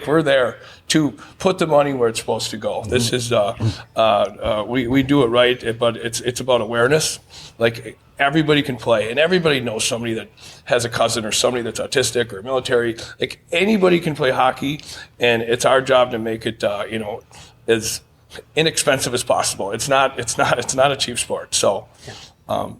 we're there to put the money where it's supposed to go. This is we do it right, but it's about awareness. Everybody can play, and everybody knows somebody that has a cousin or somebody that's autistic or military. Anybody can play hockey, and it's our job to make it as inexpensive as possible. It's not a cheap sport. So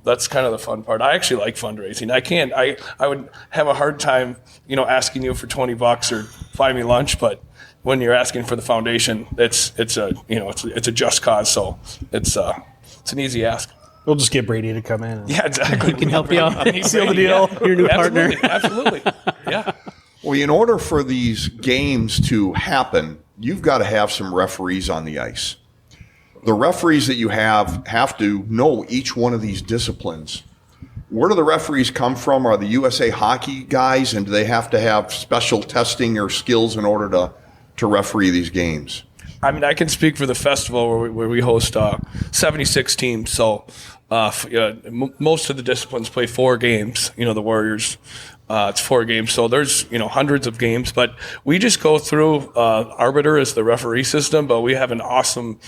that's kind of the fun part. I actually like fundraising. I would have a hard time, asking you for $20 or buy me lunch, but when you're asking for the foundation, it's a just cause. So it's an easy ask. We'll just get Brady to come in. Yeah, exactly. We can help you out. Seal the deal. Yeah. Your new partner. Absolutely. Yeah. Well, in order for these games to happen, you've got to have some referees on the ice. The referees that you have to know each one of these disciplines. Where do the referees come from? Are the USA Hockey guys, and do they have to have special testing or skills in order to referee these games? I mean, I can speak for the festival where we host 76 teams. So most of the disciplines play 4 games. The Warriors, it's 4 games. So there's hundreds of games. But we just go through arbiter as the referee system. But we have an awesome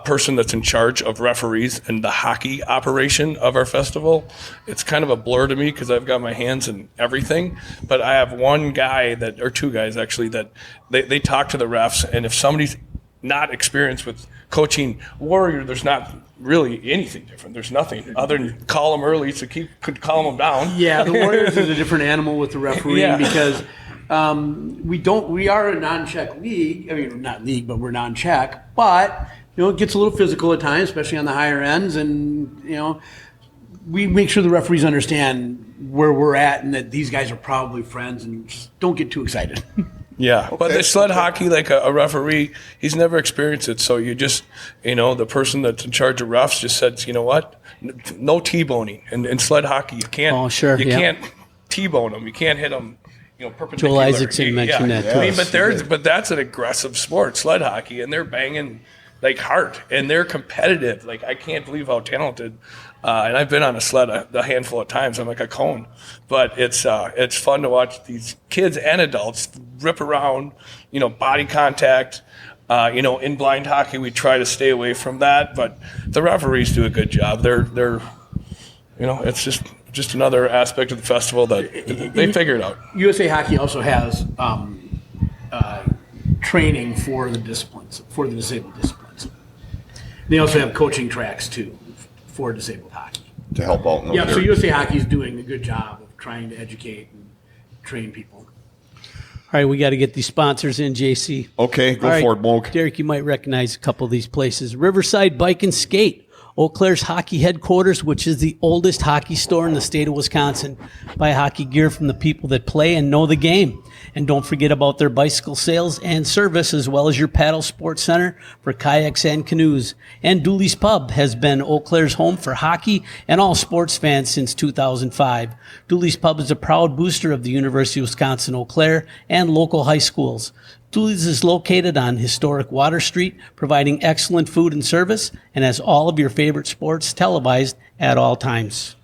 person that's in charge of referees and the hockey operation of our festival. It's kind of a blur to me because I've got my hands in everything. But I have one guy or 2 guys actually that they talk to the refs, and if somebody's not experienced with coaching Warrior, there's not really anything different. There's nothing other than call them early to could calm them down. Yeah, the Warriors is a different animal with the refereeing because we are a non-check league. I mean, not league, but we're non-check. But it gets a little physical at times, especially on the higher ends, and we make sure the referees understand where we're at and that these guys are probably friends, and just don't get too excited. Yeah, but the sled hockey, a referee, he's never experienced it. So you just, the person that's in charge of refs just said, you know what, no T-boning. And in sled hockey, you can't. Oh, sure. You can't T-bone them. You can't hit them, perpendicular. Joel Isaacson mentioned that too. I mean, but that's an aggressive sport, sled hockey, and they're banging hard, and they're competitive. I can't believe how talented. And I've been on a sled a handful of times. I'm like a cone, but it's fun to watch these kids and adults rip around, body contact. In blind hockey, we try to stay away from that, but the referees do a good job. They're it's just another aspect of the festival that they figured out. USA Hockey also has training for the disciplines, for the disabled disciplines. They also have coaching tracks too for disabled hockey. To help out in those areas. So USA Hockey is doing a good job of trying to educate and train people. All right, we got to get these sponsors in, JC. Okay, go for it, Moke. Derek, you might recognize a couple of these places. Riverside Bike and Skate, Eau Claire's hockey headquarters, which is the oldest hockey store in the state of Wisconsin. Buy hockey gear from the people that play and know the game. And don't forget about their bicycle sales and service, as well as your paddle sports center for kayaks and canoes. And Dooley's Pub has been Eau Claire's home for hockey and all sports fans since 2005. Dooley's Pub is a proud booster of the University of Wisconsin Eau Claire and local high schools. Dooley's is located on historic Water Street, providing excellent food and service, and has all of your favorite sports televised at all times.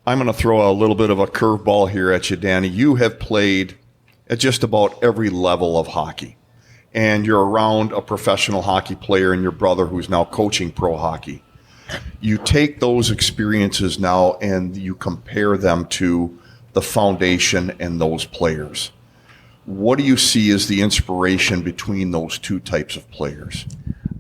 I'm going to throw a little bit of a curveball here at you, Danny. You have played at just about every level of hockey, and you're around a professional hockey player and your brother who's now coaching pro hockey. You take those experiences now and you compare them to the foundation and those players. What do you see as the inspiration between those two types of players?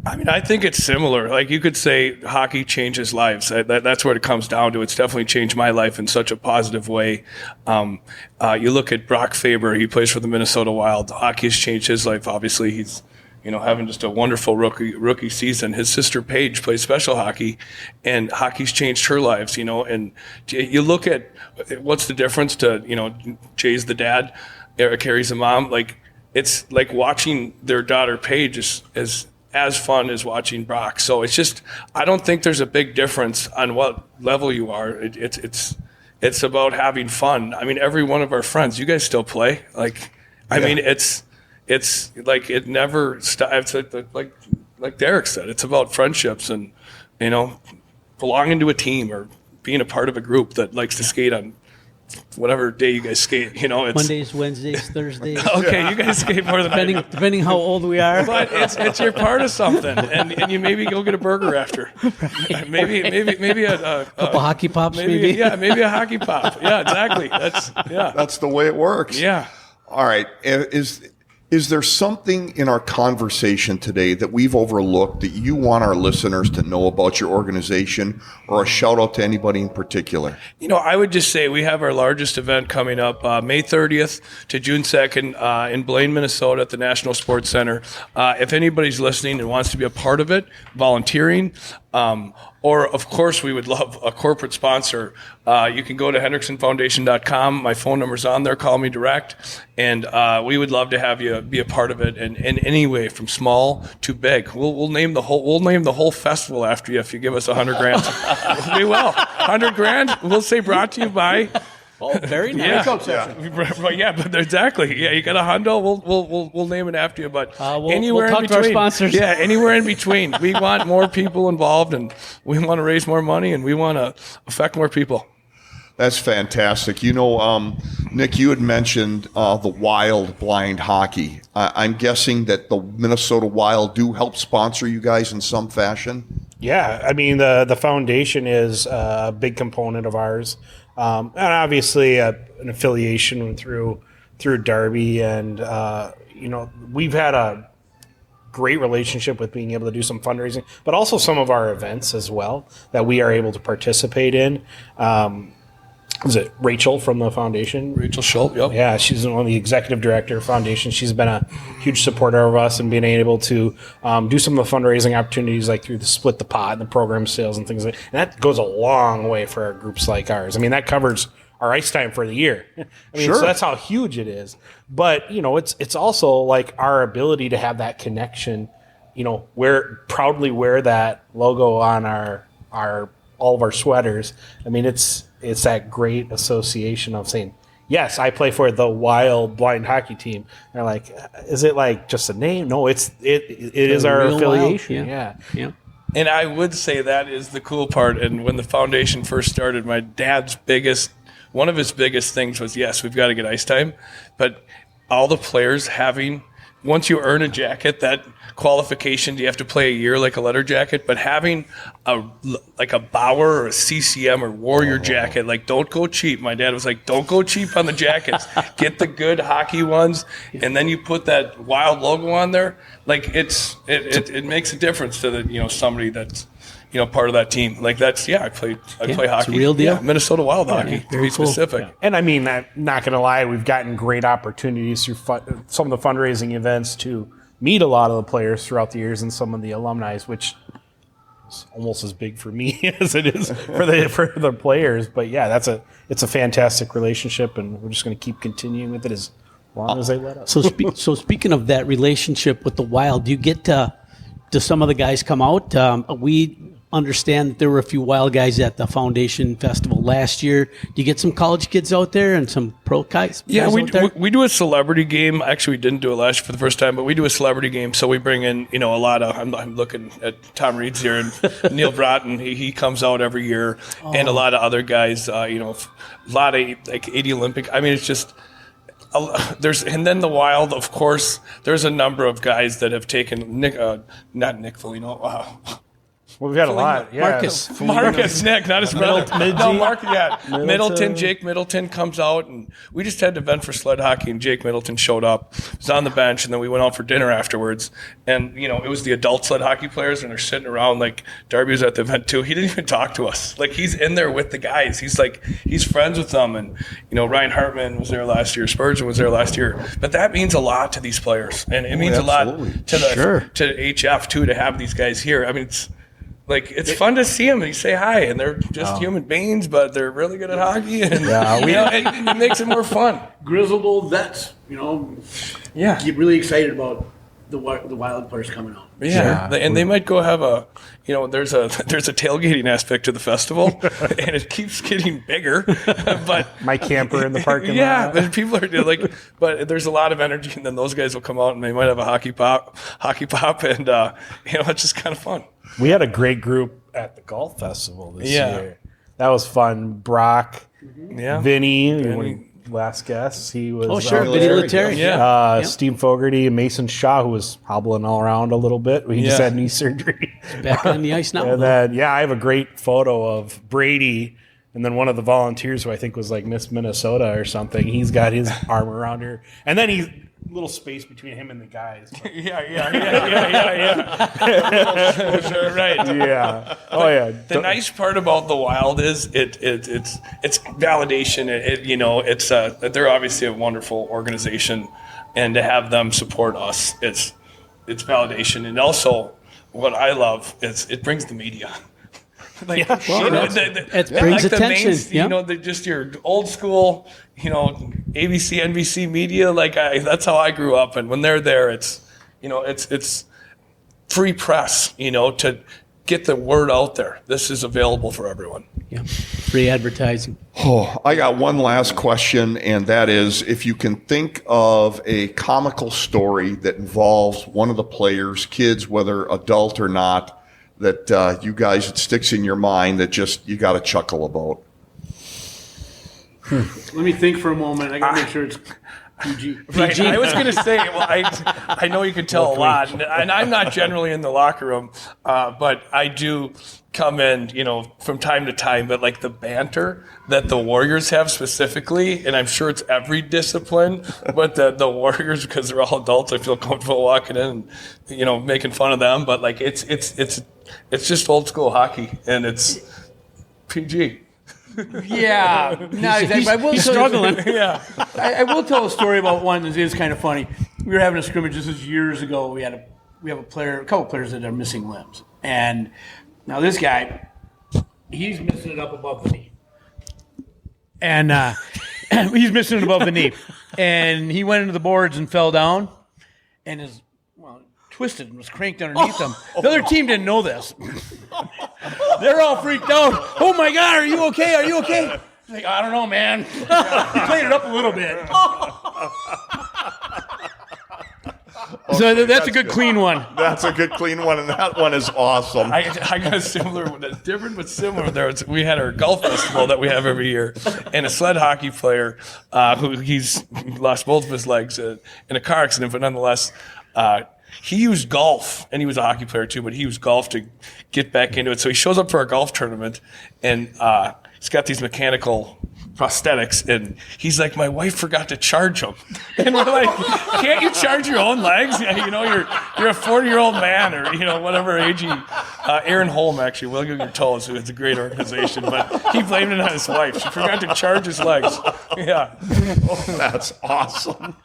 I mean, I think it's similar. Like you could say hockey changes lives. That's what it comes down to. It's definitely changed my life in such a positive way. You look at Brock Faber, he plays for the Minnesota Wild. Hockey has changed his life. Obviously, he's having just a wonderful rookie season. His sister Paige plays special hockey, and hockey's changed her lives, And you look at what's the difference to, Jay's the dad, Eric Carey's the mom. Like, it's like watching their daughter Paige is as fun as watching Brock. So it's just, I don't think there's a big difference on what level you are. It's about having fun. I mean, every one of our friends, you guys still play. Like, I mean, it's like it never stops. Like Derek said, it's about friendships and, belonging to a team or being a part of a group that likes to skate on whatever day you guys skate. It's Mondays, Wednesdays, Thursdays. Okay, you guys skate more than depending how old we are. But it's you're part of something, and you maybe go get a burger after. Right. Maybe a couple hockey pops. Maybe maybe a hockey pop. Yeah, exactly. That's the way it works. Yeah. All right. Is there something in our conversation today that we've overlooked that you want our listeners to know about your organization, or a shout out to anybody in particular? I would just say we have our largest event coming up May 30th to June 2nd in Blaine, Minnesota at the National Sports Center. If anybody's listening and wants to be a part of it, volunteering, or, of course, we would love a corporate sponsor. You can go to HendricksonFoundation.com. My phone number's on there. Call me direct. And we would love to have you be a part of it in any way, from small to big. We'll name the whole festival after you if you give us $100,000. We will. $100,000. We'll say brought to you by. Oh, very nice. Yeah, but exactly. Yeah, you got a hundo. We'll name it after you. But anywhere we'll talk in between, to our sponsors. Yeah, anywhere in between. We want more people involved, and we want to raise more money, and we want to affect more people. That's fantastic. Nick, you had mentioned the Wild blind hockey. I'm guessing that the Minnesota Wild do help sponsor you guys in some fashion. Yeah, I mean the foundation is a big component of ours. And obviously an affiliation through Darby, and we've had a great relationship with being able to do some fundraising, but also some of our events as well that we are able to participate in. Is it Rachel from the foundation? Rachel Schultz, yep. Yeah, she's one of the executive director of foundation. She's been a huge supporter of us and being able to do some of the fundraising opportunities, like through the Split the Pot and the program sales and things like that. And that goes a long way for groups like ours. I mean, that covers our ice time for the year. Sure. So that's how huge it is. But, it's also like our ability to have that connection, proudly wear that logo on our all of our sweaters. I mean, it's that great association of saying, yes, I play for the Wild blind hockey team. And they're like, is it like just a name? No, it is our affiliation. Yeah. And I would say that is the cool part. And when the foundation first started, my dad's one of his biggest things was, yes, we've got to get ice time. But all the players once you earn a jacket, that qualification, you have to play a year like a letter jacket, but having a Bauer or a CCM or Warrior jacket, like, don't go cheap. My dad was like, don't go cheap on the jackets. Get the good hockey ones, and then you put that Wild logo on there. Like, it makes a difference to the somebody that's part of that team. Like, that's I play hockey. It's a real deal. Yeah, Minnesota Wild hockey, to be specific. Yeah. And I mean, I'm not going to lie, we've gotten great opportunities through some of the fundraising events to meet a lot of the players throughout the years and some of the alumni, which is almost as big for me as it is for the players. But yeah, it's a fantastic relationship, and we're just going to keep continuing with it as long as they let us. So speaking of that relationship with the Wild, do you get do some of the guys come out? understand that there were a few wild guys at the Foundation Festival last year. Do you get some college kids out there and some pro guys? Yeah, we do a celebrity game. Actually, we didn't do it last year for the first time, but we do a celebrity game. So we bring in, a lot of. I'm looking at Tom Reed's here and Neil Broughton. He comes out every year, and a lot of other guys. A lot of like 80 Olympic. I mean, it's just. And then the Wild, of course. There's a number of guys that have taken not Nick Foligno. Well, we've had a lot. Yeah. Marcus, Nick, not his brother. Middleton, Jake Middleton comes out, and we just had an event for sled hockey, and Jake Middleton showed up. He was on the bench, and then we went out for dinner afterwards. And, it was the adult sled hockey players, and they're sitting around, like, Darby was at the event, too. He didn't even talk to us. Like, he's in there with the guys. He's friends with them. And, Ryan Hartman was there last year. Spurgeon was there last year. But that means a lot to these players. And it means a lot to HF, too, to have these guys here. I mean, it's fun to see them and you say hi, and they're just human beings, but they're really good at hockey, and it makes it more fun. Grizzled old vets, get really excited about the Wild players coming out. Yeah, and they might go have there's a tailgating aspect to the festival, and it keeps getting bigger. But my camper in the parking lot. Yeah, but people are but there's a lot of energy, and then those guys will come out and they might have a hockey pop, and it's just kind of fun. We had a great group at the golf festival this year. That was fun. Brock, Vinny. Last guest, he was. Oh, sure, Vinny Letary. Steve Fogarty and Mason Shaw, who was hobbling all around a little bit. He just had knee surgery. Back on the ice now. And then, I have a great photo of Brady, and then one of the volunteers, who I think was like Miss Minnesota or something. He's got his arm around her, and then he's little space between him and the guys. Yeah. Right. Yeah. Oh yeah. The nice part about the Wild is it's validation. They're obviously a wonderful organization, and to have them support us, it's validation. And also, what I love is it brings the media. It brings attention. Just your old school, ABC, NBC media. That's how I grew up. And when they're there, it's free press. To get the word out there. This is available for everyone. Yeah, free advertising. Oh, I got one last question, and that is, if you can think of a comical story that involves one of the players, kids, whether adult or not, that it sticks in your mind that just you got to chuckle about. Let me think for a moment. I got to make sure it's PG. Right. I was going to say, I know you can tell a lot, and I'm not generally in the locker room, but I do come in, from time to time. But the banter that the Warriors have specifically, and I'm sure it's every discipline, but the Warriors, because they're all adults, I feel comfortable walking in and making fun of them. But it's just old school hockey, and it's PG. Yeah, no, exactly. He's struggling. Yeah, I will tell a story about one that is kind of funny. We were having a scrimmage. This was years ago. We have a couple players that are missing limbs, and now this guy, he's missing it up above the knee, and he's missing it above the knee, and he went into the boards and fell down, and twisted and was cranked underneath them. The other team didn't know this. They're all freaked out. Oh my God, are you okay? Are you okay? He's I don't know, man. He played it up a little bit. So that's a good clean one. That's a good clean one, and that one is awesome. I got a similar, different but similar. We had our golf festival that we have every year, and a sled hockey player he's lost both of his legs in a car accident, but nonetheless, he used golf, and he was a hockey player too, but he used golf to get back into it. So he shows up for our golf tournament, and he's got these mechanical prosthetics, and he's like, my wife forgot to charge them. And we're like, can't you charge your own legs? You're a 40-year-old man, or whatever age he. Aaron Holm, actually, Wiggle Your Toes, who is a great organization, but he blamed it on his wife. She forgot to charge his legs. Yeah. Oh, that's awesome.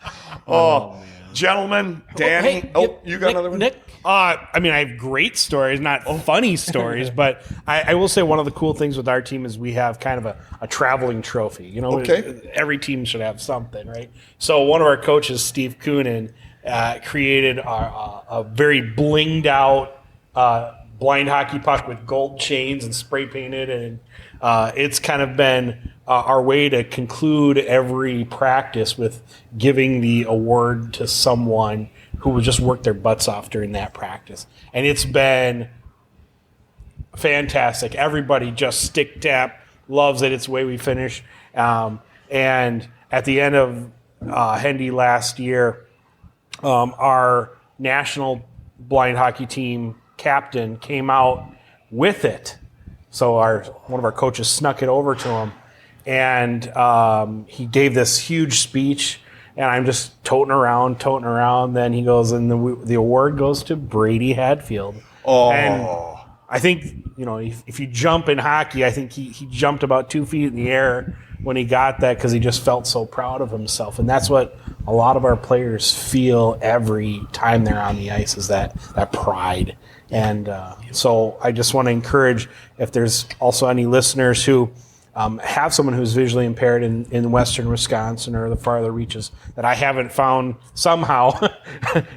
Oh, gentlemen, Danny. You got another one? Nick? I have great stories, not funny stories, but I will say one of the cool things with our team is we have kind of a traveling trophy. Every team should have something, right? So one of our coaches, Steve Coonan, created a very blinged out blind hockey puck with gold chains and spray painted, and it's kind of been our way to conclude every practice with giving the award to someone who would just work their butts off during that practice. And it's been fantastic. Everybody just stick tap, loves it. It's the way we finish. And at the end of Hendy last year, our national blind hockey team captain came out with it. So one of our coaches snuck it over to him, and he gave this huge speech. And I'm just toting around. Then he goes, and the award goes to Brady Hadfield. Oh. And I think, if you jump in hockey, I think he jumped about 2 feet in the air when he got that, because he just felt so proud of himself. And that's what a lot of our players feel every time they're on the ice, is that pride. And so I just want to encourage, if there's also any listeners who have someone who's visually impaired in western Wisconsin or the farther reaches that I haven't found somehow,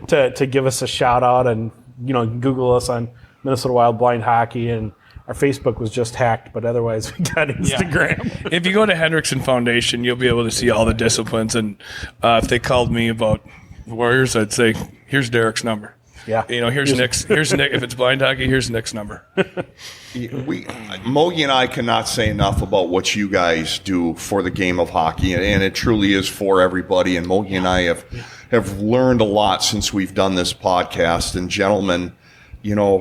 to give us a shout out, and Google us on Minnesota Wild Blind Hockey, and our Facebook was just hacked, but otherwise we got Instagram. Yeah. If you go to Hendrickson Foundation, you'll be able to see all the disciplines, and if they called me about Warriors, I'd say, here's Derek's number. Yeah. Here's Nick's. Here's Nick. If it's blind hockey, here's Nick's number. Mogi and I cannot say enough about what you guys do for the game of hockey, and it truly is for everybody. And Mogi and I have learned a lot since we've done this podcast. And gentlemen,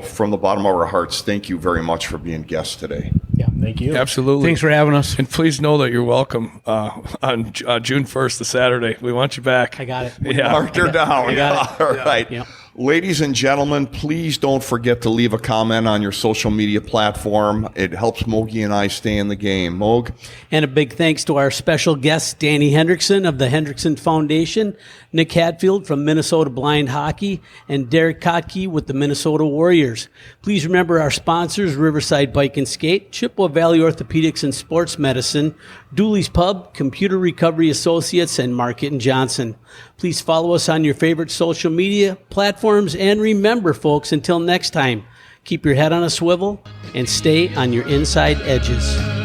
from the bottom of our hearts, thank you very much for being guests today. Yeah, thank you. Absolutely. Thanks for having us. And please know that you're welcome on June 1st, the Saturday. We want you back. I got it. Yeah. Marked her down. I got it. All right. Yep. Ladies and gentlemen, please don't forget to leave a comment on your social media platform. It helps Mogi and I stay in the game. Mog? And a big thanks to our special guest, Danny Hendrickson of the Hendrickson Foundation, Nick Hadfield from Minnesota Blind Hockey, and Derek Kotke with the Minnesota Warriors. Please remember our sponsors, Riverside Bike and Skate, Chippewa Valley Orthopedics and Sports Medicine, Dooley's Pub, Computer Recovery Associates, and Market and Johnson. Please follow us on your favorite social media platforms. And remember, folks, until next time, keep your head on a swivel and stay on your inside edges.